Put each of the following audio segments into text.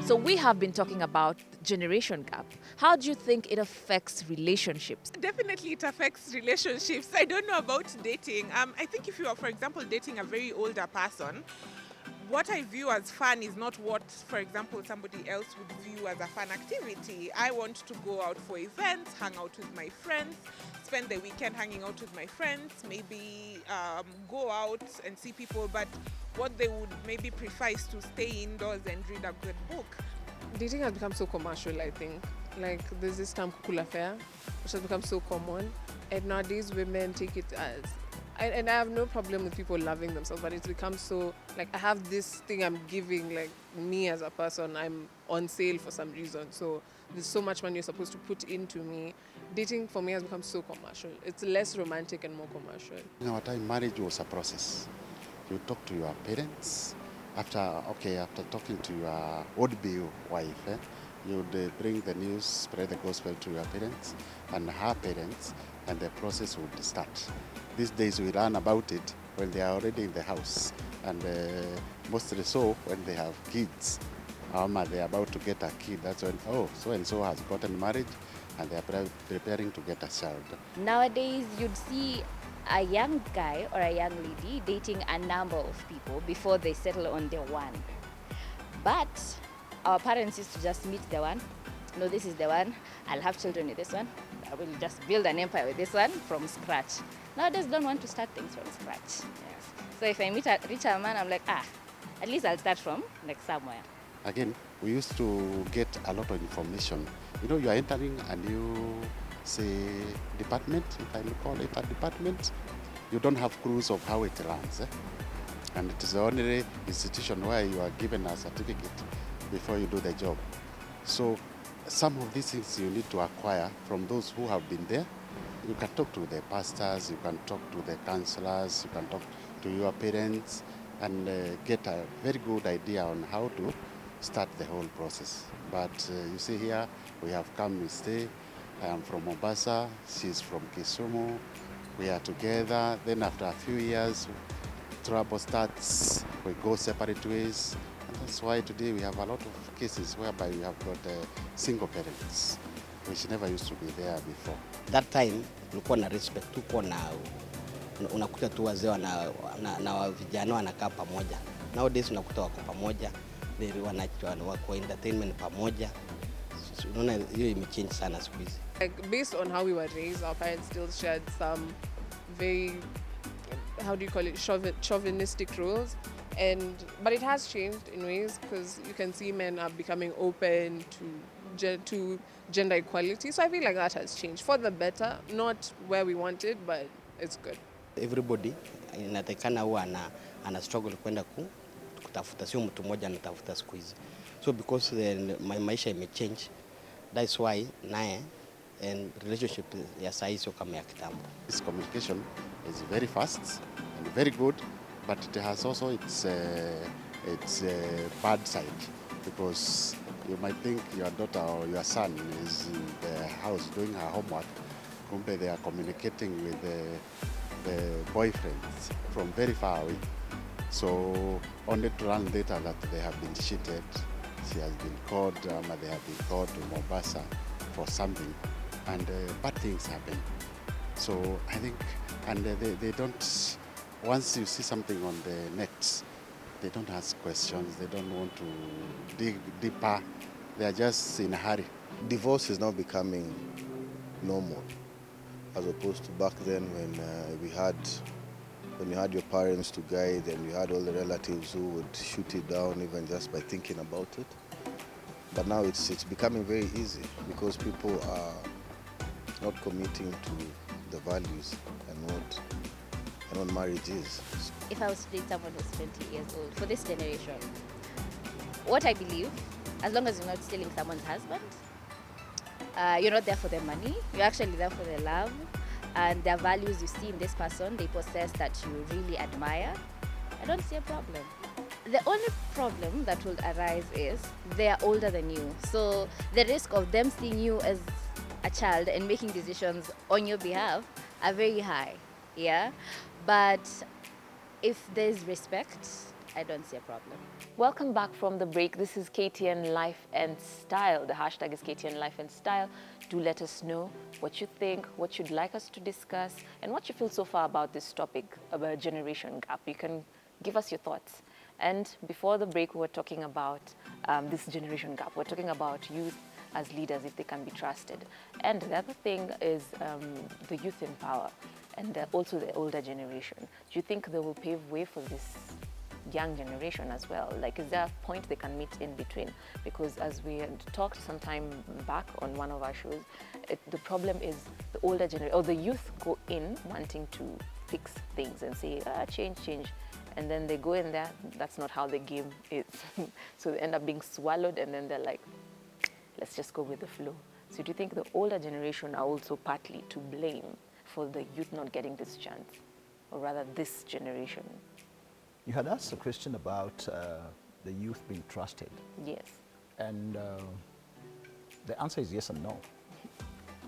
So we have been talking about generation gap. How do you think it affects relationships? Definitely, it affects relationships. I don't know about dating. I think if you are, for example, dating a very older person, what I view as fun is not what, for example, somebody else would view as a fun activity. I want to go out for events, hang out with my friends, spend the weekend hanging out with my friends, maybe go out and see people. But what they would maybe prefer is to stay indoors and read a good book. Dating has become so commercial, I think. Like, there's this term kukula fair, which has become so common. And nowadays, women take it as. And I have no problem with people loving themselves, but it's become so. Like, I have this thing I'm giving, like, me as a person, I'm on sale for some reason. So, there's so much money you're supposed to put into me. Dating for me has become so commercial. It's less romantic and more commercial. In our time, marriage was a process. You talk to your parents. After talking to your would-be wife, you'd bring the news, spread the gospel to your parents and her parents, and the process would start. These days we learn about it when they are already in the house, and mostly so when they have kids. They're about to get a kid. That's when, oh, so-and-so has gotten married, and they are preparing to get a child. Nowadays, you'd see a young guy or a young lady dating a number of people before they settle on their one. But our parents used to just meet the one. No, this is the one. I'll have children with this one. I will just build an empire with this one from scratch. Nowadays, don't want to start things from scratch. Yes. So if I meet a richer man, I'm like, at least I'll start from like somewhere. Again, we used to get a lot of information. You know, you are entering a new, say, department, if I may call it a department. You don't have clues of how it runs. And it is the only institution where you are given a certificate before you do the job. So some of these things you need to acquire from those who have been there. You can talk to the pastors, you can talk to the counselors, you can talk to your parents, and get a very good idea on how to start the whole process. But you see here, we have come, we stay. I am from Mombasa, she's from Kisumu. We are together. Then after a few years, trouble starts, we go separate ways. And that's why today we have a lot of cases whereby we have got single parents, which never used to be there before. That time, ulikuwa na respect, unakuta tu wazee na vijana wanakaa pamoja. Nowadays unakuta wako pamoja, wako entertainment pamoja. Unaona hiyo imechange sana siku hizi. Like, based on how we were raised, our parents still shared some very, how do you call it, chauvinistic rules. But it has changed in ways, because you can see men are becoming open to gender equality. So I feel like that has changed for the better, not where we wanted, but it's good. Everybody inatakana huwa ana struggle kwenda kutafuta, sio mtu mmoja anatafuta siku hizi. So because maisha imechange, that's why naye and relationship ya sasa sio kama ya kitambo. This communication is very fast and very good, but it has also its bad side, because you might think your daughter or your son is in the house doing her homework, kumbe they are communicating with the boyfriends from very far away. So only to learn later that they have been cheated. She has been called, they have been called to Mombasa for something, and bad things happen. So I think, and they don't, once you see something on the net, they don't ask questions, they don't want to dig deeper, they are just in a hurry. Divorce is now becoming normal, as opposed to back then when you had your parents to guide and you had all the relatives who would shoot it down even just by thinking about it. But now it's becoming very easy because people are not committing to the values and what marriage is. If I was to date someone who's 20 years old, for this generation, what I believe, as long as you're not stealing someone's husband, you're not there for their money, you're actually there for their love, and their values you see in this person, they possess that you really admire, I don't see a problem. The only problem that will arise is they are older than you. So the risk of them seeing you as a child and making decisions on your behalf are very high. Yeah. But if there's respect I don't see a problem. Welcome back from the break. This is KTN Life and Style. The hashtag is KTN Life and Style. Do let us know what you think, what you'd like us to discuss, and what you feel so far about this topic about generation gap. You can give us your thoughts. And before the break, we were talking about this generation gap. We're talking about youth as leaders, if they can be trusted. And the other thing is the youth in power and also the older generation. Do you think they will pave way for this young generation as well? Like, is there a point they can meet in between? Because as we had talked some time back on one of our shows, the problem is the older generation, or the youth go in wanting to fix things and say, change. And then they go in there, that's not how the game is. So they end up being swallowed, and then they're like, let's just go with the flow. So do you think the older generation are also partly to blame for the youth not getting this chance? Or rather, this generation? You had asked a question about the youth being trusted. Yes. And the answer is yes and no.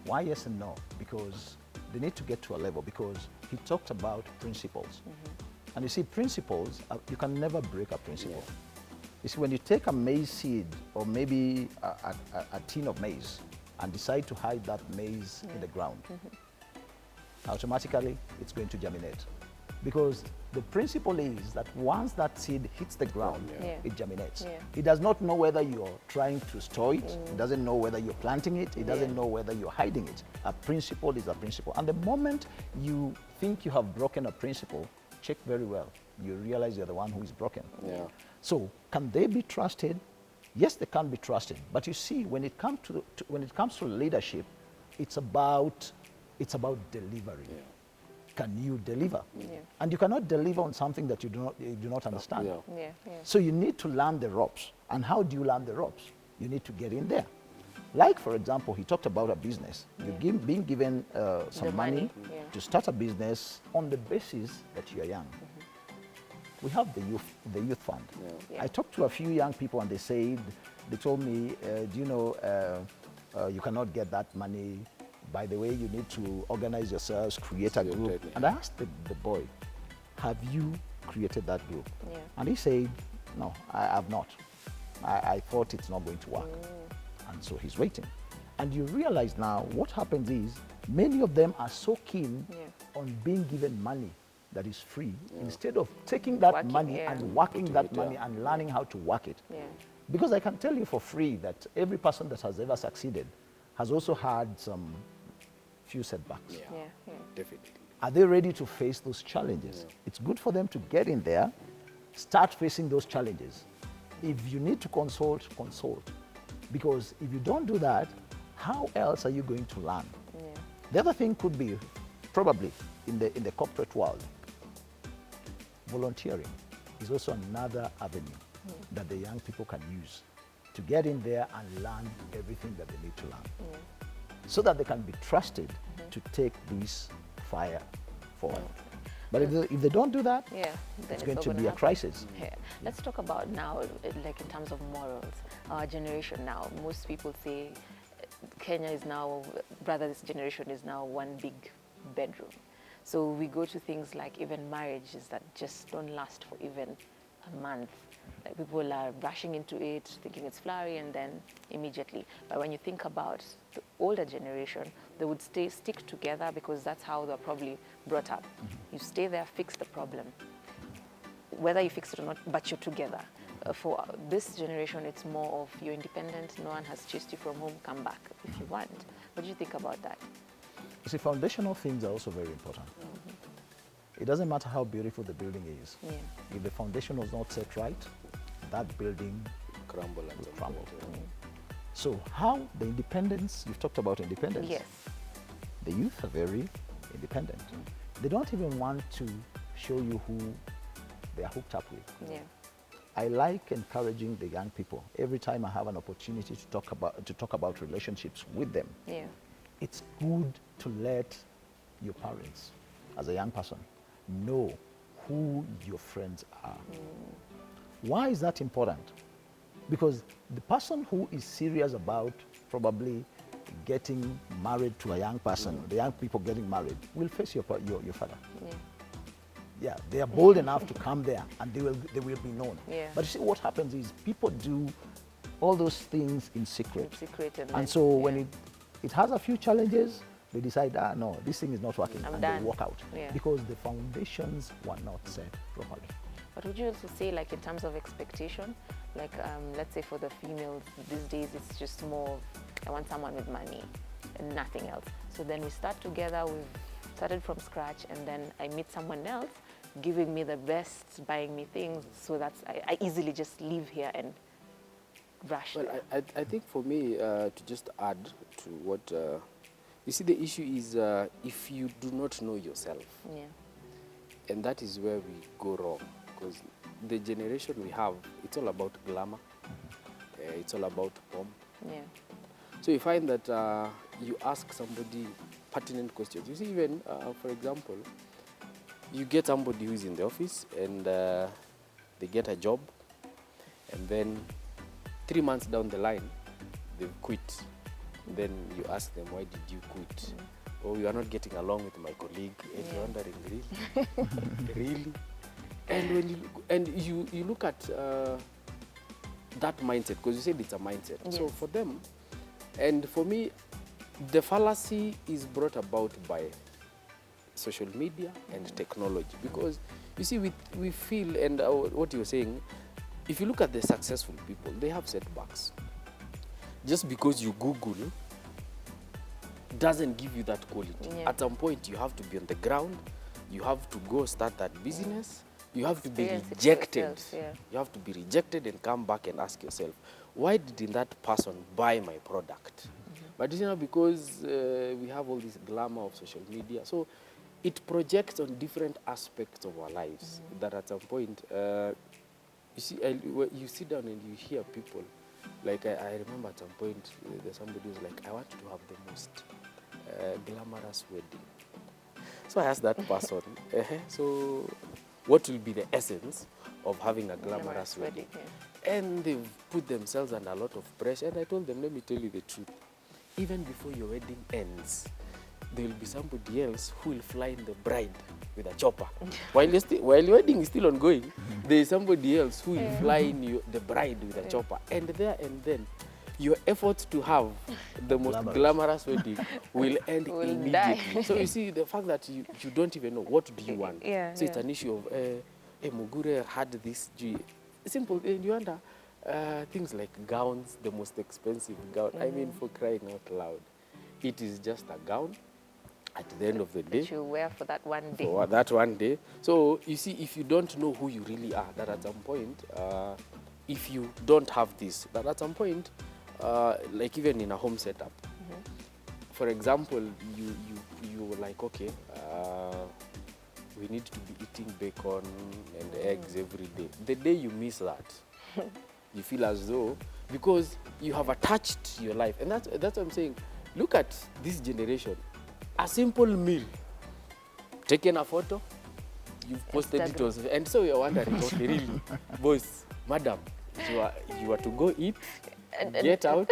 Why yes and no? Because they need to get to a level, because he talked about principles. And you see, principles, you can never break a principle. You see, when you take a maize seed, or maybe a tin of maize, and decide to hide that maize in the ground, automatically it's going to germinate. Because the principle is that once that seed hits the ground, it germinates. It does not know whether you're trying to store it. It doesn't know whether you're planting it. It doesn't know whether you're hiding it. A principle is a principle. And the moment you think you have broken a principle, check very well. You realize you're the one who is broken. So can they be trusted? Yes, they can be trusted. But you see, when it comes to leadership, it's about delivery. Can you deliver? And you cannot deliver on something that you do not understand. So you need to learn the ropes. And how do you learn the ropes? You need to get in there. Like, for example, he talked about a business. You're being given some money to start a business on the basis that you're young. We have the youth fund. I talked to a few young people, and they told me, do you know, you cannot get that money. By the way, you need to organize yourselves, create a group. And I asked the boy, have you created that group? And he said, no, I have not. I thought it's not going to work. And so he's waiting. And you realize now what happens is many of them are so keen on being given money that is free instead of taking that money and working that money and learning how to work it. Because I can tell you for free that every person that has ever succeeded has also had some few setbacks. Definitely. Are they ready to face those challenges? It's good for them to get in there, start facing those challenges. If you need to consult, consult. Because if you don't do that, how else are you going to learn? The other thing could be, probably in the corporate world, volunteering is also another avenue that the young people can use to get in there and learn everything that they need to learn, so that they can be trusted to take this fire forward. But if they don't do that, it's going to be a crisis. Let's talk about now, like in terms of morals. Our generation now, most people say Kenya is now, rather this generation is now one big bedroom. So we go to things like even marriages that just don't last for even a month. Like people are rushing into it, thinking it's flowery, and then immediately. But when you think about the older generation, they would stick together because that's how they're probably brought up. You stay there, fix the problem. Whether you fix it or not, but you're together. For this generation, it's more of you're independent, no one has chased you from home, come back if you want. What do you think about that? You see, foundational things are also very important. It doesn't matter how beautiful the building is. If the foundation was not set right, that building will crumble. So how the independence, you've talked about independence. Yes. The youth are very independent. They don't even want to show you who they are hooked up with. I like encouraging the young people. Every time I have an opportunity to talk about relationships with them, it's good to let your parents, as a young person, know who your friends are. Why is that important? Because the person who is serious about probably getting married to a young person, the young people getting married, will face your father. yeah, they are bold enough to come there and they will be known. Yeah. But you see, what happens is people do all those things in secret. In secret, and And then, so when yeah. it has a few challenges, they decide, no, this thing is not working, I'm and done. they walk out Yeah. because the foundations were not set properly. But would you also say, like, in terms of expectation, like, let's say for the females these days, it's just more of, I want someone with money and nothing else. So then we start together, we've started from scratch, and then I meet someone else giving me the best, buying me things, so that's, I easily just leave here and rush Well, there. I think for me, to just add to what, you see, the issue is if you do not know yourself, Yeah. and that is where we go wrong, because the generation we have, it's all about glamour, it's all about pomp. Yeah. So you find that you ask somebody pertinent questions. You see, even, for example, you get somebody who is in the office and they get a job, and then 3 months down the line, they've quit. Then you ask them, why did you quit? Oh, you are not getting along with my colleague. And you're wondering, really? Really? And when you look at that mindset, because you said it's a mindset. Yes. So for them, and for me, the fallacy is brought about by social media and technology. Because you see, we feel, and what you're saying, if you look at the successful people, they have setbacks. Just because you Google doesn't give you that quality. Yeah. At some point, you have to be on the ground. You have to go start that business. You have to be Experience it rejected. yourself, yeah. You have to be rejected and come back and ask yourself, why didn't that person buy my product? But you know, because we have all this glamour of social media, so it projects on different aspects of our lives. That at some point, you see, you sit down and you hear people. Like I remember at some point, there's somebody who's like, I want to have the most glamorous wedding. So I asked that person, so what will be the essence of having a glamorous wedding? Yeah. And they've put themselves under a lot of pressure. And I told them, let me tell you the truth. Even before your wedding ends, there will be somebody else who will fly in the bride with a chopper. While your wedding is still ongoing, there is somebody else who will fly in the bride with a chopper. And there and then, your efforts to have the most glamorous wedding will end immediately. Die. So you see, the fact that you don't even know what do you want. Yeah, So it's an issue of, Mugure had this simple, and you wonder, things like gowns, the most expensive gown. I mean, for crying out loud, it is just a gown at the end of the day. That you wear for that one day. For that one day. So you see, if you don't know who you really are, that at some point, if you don't have this, that at some point, like even in a home setup, for example, you were like, okay, we need to be eating bacon and eggs every day. The day you miss that, you feel as though, because you have attached your life. And that's what I'm saying. Look at this generation. A simple meal, taken a photo, you've posted it on, and so you're wondering, okay, really, boys, madam, you are to go eat, get out,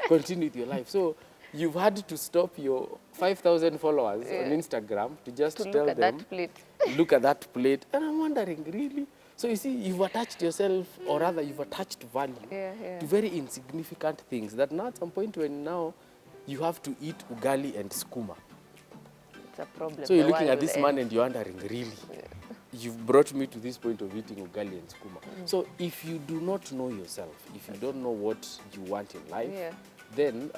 continue with your life. So you've had to stop your 5,000 followers on Instagram to just To tell look at them, that plate. look at that plate. And I'm wondering, really? So you see, you've attached yourself, or rather you've attached value to very insignificant things that now at some point when now you have to eat ugali and skuma. It's a problem. So you're The looking world at this will man end. and you're wondering, really? You've brought me to this point of eating ugali and skuma. So if you do not know yourself, if you don't know what you want in life, then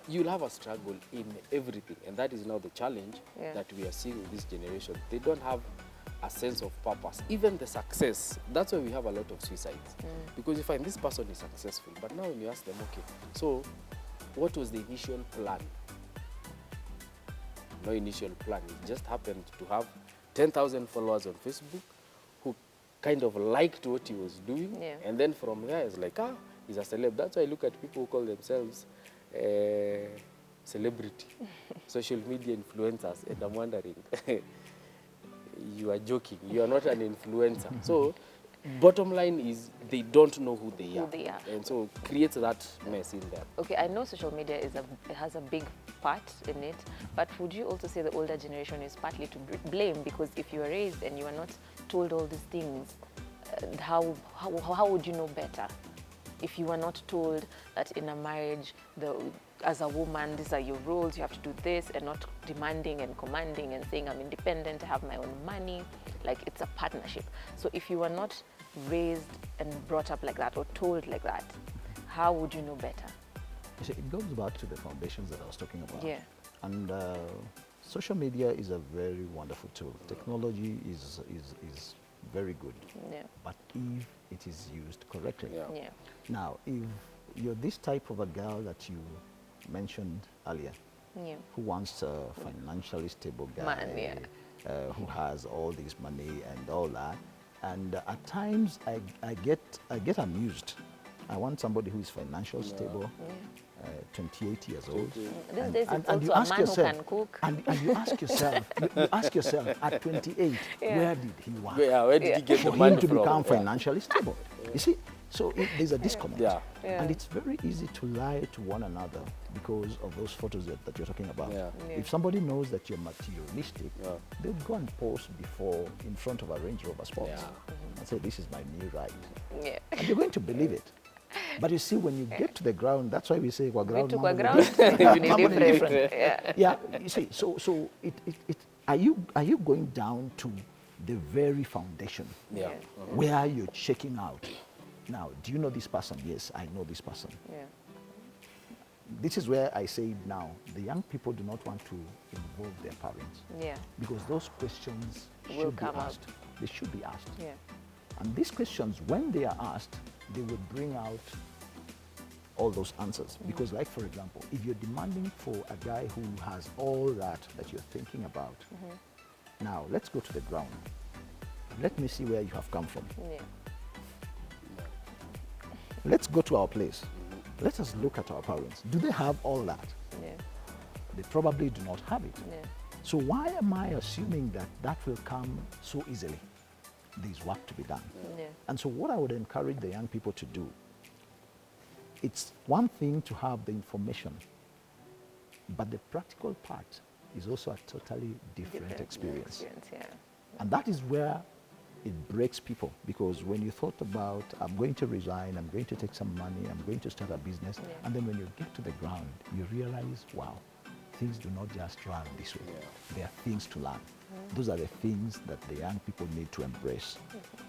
you'll have a struggle in everything. And that is now the challenge that we are seeing with this generation. They don't have a sense of purpose. Even the success, that's why we have a lot of suicides. Because you find this person is successful, but now when you ask them, okay, so what was the initial plan? No initial plan. It just happened to have 10,000 followers on Facebook who kind of liked what he was doing. And then from there, it's like, he's a celeb. That's why I look at people who call themselves celebrity, social media influencers. And I'm wondering, you are joking. You are not an influencer. So Bottom line is they don't know who they Who are. they are. And so creates that mess in there. Okay, I know social media has a big part in it, but would you also say the older generation is partly to blame? Because if you are raised and you are not told all these things, how would you know better? If you are not told that in a marriage, as a woman, these are your roles, you have to do this, and not demanding and commanding and saying, I'm independent, I have my own money, like it's a partnership. So if you were not raised and brought up like that or told like that, how would you know better? You see, it goes back to the foundations that I was talking about. Yeah. And social media is a very wonderful tool. Technology is very good. Yeah. But if it is used correctly. Yeah. Yeah. Now, if you're this type of a girl that you mentioned earlier, Yeah. who wants a financially stable guy, Man, yeah. who has all this money and all that, and at times I get amused. I want somebody who is financially stable, 28 years old. These days it's and you also a ask man yourself, who can cook. And you ask yourself, you ask yourself at 28, Yeah. where did he work Where did he get for the money him to from? become financially stable? You see, so there's a disconnect. Yeah. Yeah. And it's very easy to lie to one another because of those photos that you're talking about. Yeah. Yeah. If somebody knows that you're materialistic, Yeah. they'll go and post before in front of a Range Rover Sports Yeah. and say, this is my new ride. Yeah. And you're going to believe it. But you see, when you get to the ground, that's why we say, kwa ground, To mambo ni ground, different. Mambo ni different. different. Yeah. Yeah, you see, so are you going down to the very foundation Yeah. where you're checking out? Now, do you know this person? Yes, I know this person. Yeah. This is where I say now, the young people do not want to involve their parents Yeah. because those questions Will should be come up. asked. They should be asked. Yeah. And these questions, when they are asked, they will bring out all those answers. Because like, for example, if you're demanding for a guy who has all that you're thinking about, now let's go to the ground. Let me see where you have come from. Yeah. Let's go to our place. Let us look at our parents. Do they have all that? Yeah. They probably do not have it. Yeah. So why am I assuming that that will come so easily? There's work to be done. Yeah. And so what I would encourage the young people to do, it's one thing to have the information, but the practical part is also a totally different experience. Yeah. And that is where it breaks people, because when you thought about, I'm going to resign, I'm going to take some money, I'm going to start a business, and then when you get to the ground, you realize, wow, things do not just run this way. There are things to learn. Those are the things that the young people need to embrace.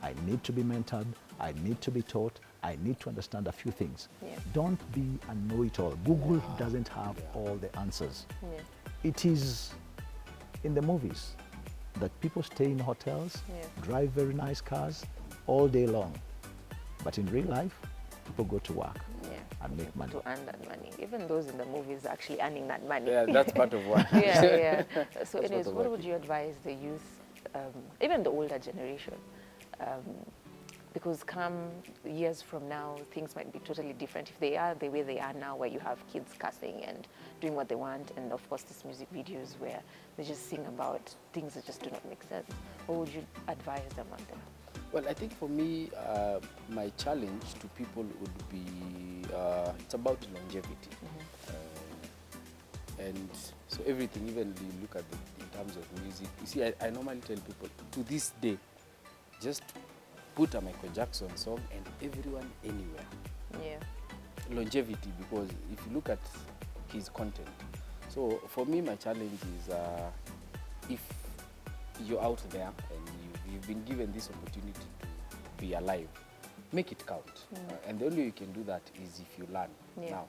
I need to be mentored, I need to be taught, I need to understand a few things. Yeah. Don't be a know-it-all. Google doesn't have all the answers. Yeah. It is in the movies that people stay in hotels, drive very nice cars all day long. But in real life, people go to work and make money. To earn that money. Even those in the movies are actually earning that money. Yeah, that's part of what. Yeah. So That's anyways, part of what what would you advise the youth, even the older generation? Because come years from now, things might be totally different. If they are the way they are now, where you have kids cussing and doing what they want, and of course these music videos where they just sing about things that just do not make sense, what would you advise them on them? Well, I think for me, my challenge to people would be, it's about longevity. And so everything, even you look at in terms of music, you see, I normally tell people, to this day, just put a Michael Jackson song and everyone anywhere. Yeah. Longevity, because if you look at his content. So for me, my challenge is if you're out there and you've been given this opportunity to be alive, make it count. And the only way you can do that is if you learn. Yeah.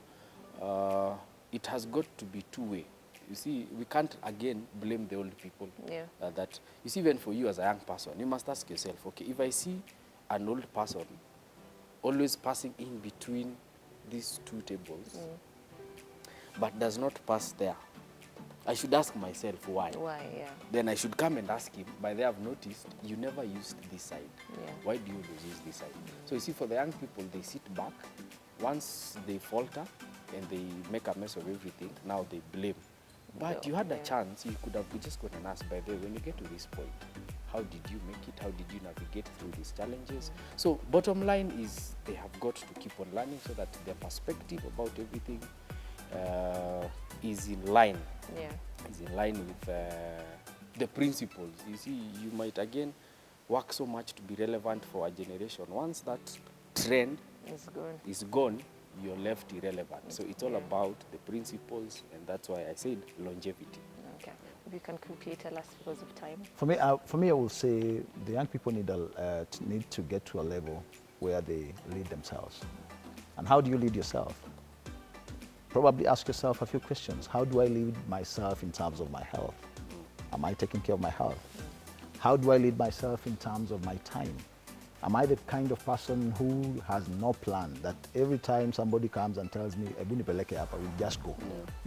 Now, it has got to be two-way. You see, we can't again blame the old people. Yeah. That you see, even for you as a young person, you must ask yourself, okay, if I see an old person always passing in between these two tables, but does not pass there, I should ask myself why. Why? Yeah. Then I should come and ask him, by the way, I've noticed you never used this side. Yeah. Why do you always use this side? So you see, for the young people, they sit back. Once they falter and they make a mess of everything, now they blame. But you had a chance, you could have just gone and asked, by the way, when you get to this point, How did you make it? How did you navigate through these challenges? So bottom line is they have got to keep on learning so that their perspective about everything is in line. Yeah. Is in line with the principles. You see, you might again work so much to be relevant for a generation. Once that trend is gone, you're left irrelevant. So it's all about the principles, and that's why I said longevity. Okay. If you can quickly tell us because of time. For me, I will say the young people need to get to a level where they lead themselves. And how do you lead yourself? Probably ask yourself a few questions. How do I lead myself in terms of my health? Am I taking care of my health? How do I lead myself in terms of my time? Am I the kind of person who has no plan, that every time somebody comes and tells me, "Ebu nipeleke hapa," we just go?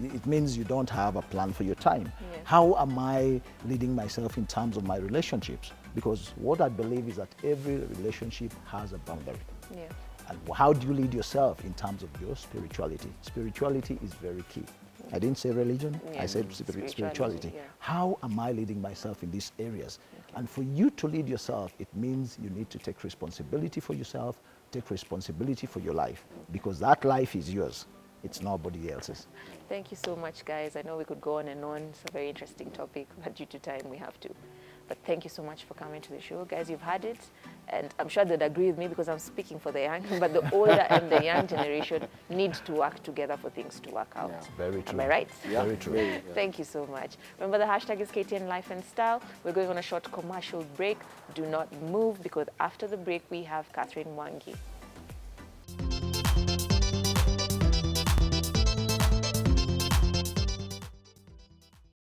It means you don't have a plan for your time. Yeah. How am I leading myself in terms of my relationships? Because what I believe is that every relationship has a boundary. Yeah. And how do you lead yourself in terms of your spirituality? Spirituality is very key. I didn't say religion, Yeah. I said spirituality. Yeah. How am I leading myself in these areas? Okay. And for you to lead yourself, it means you need to take responsibility for yourself, take responsibility for your life, because that life is yours. It's nobody else's. Thank you so much, guys. I know we could go on and on. It's a very interesting topic, but due to time, we have to. But thank you so much for coming to the show. Guys, you've had it, and I'm sure they'd agree with me because I'm speaking for the young, but the older and the young generation need to work together for things to work out. Yeah. Very true. Am I right? Yeah. Very true. Thank you so much. Remember, the hashtag is KTN Life and Style. We're going on a short commercial break. Do not move, because after the break, we have Catherine Wangi.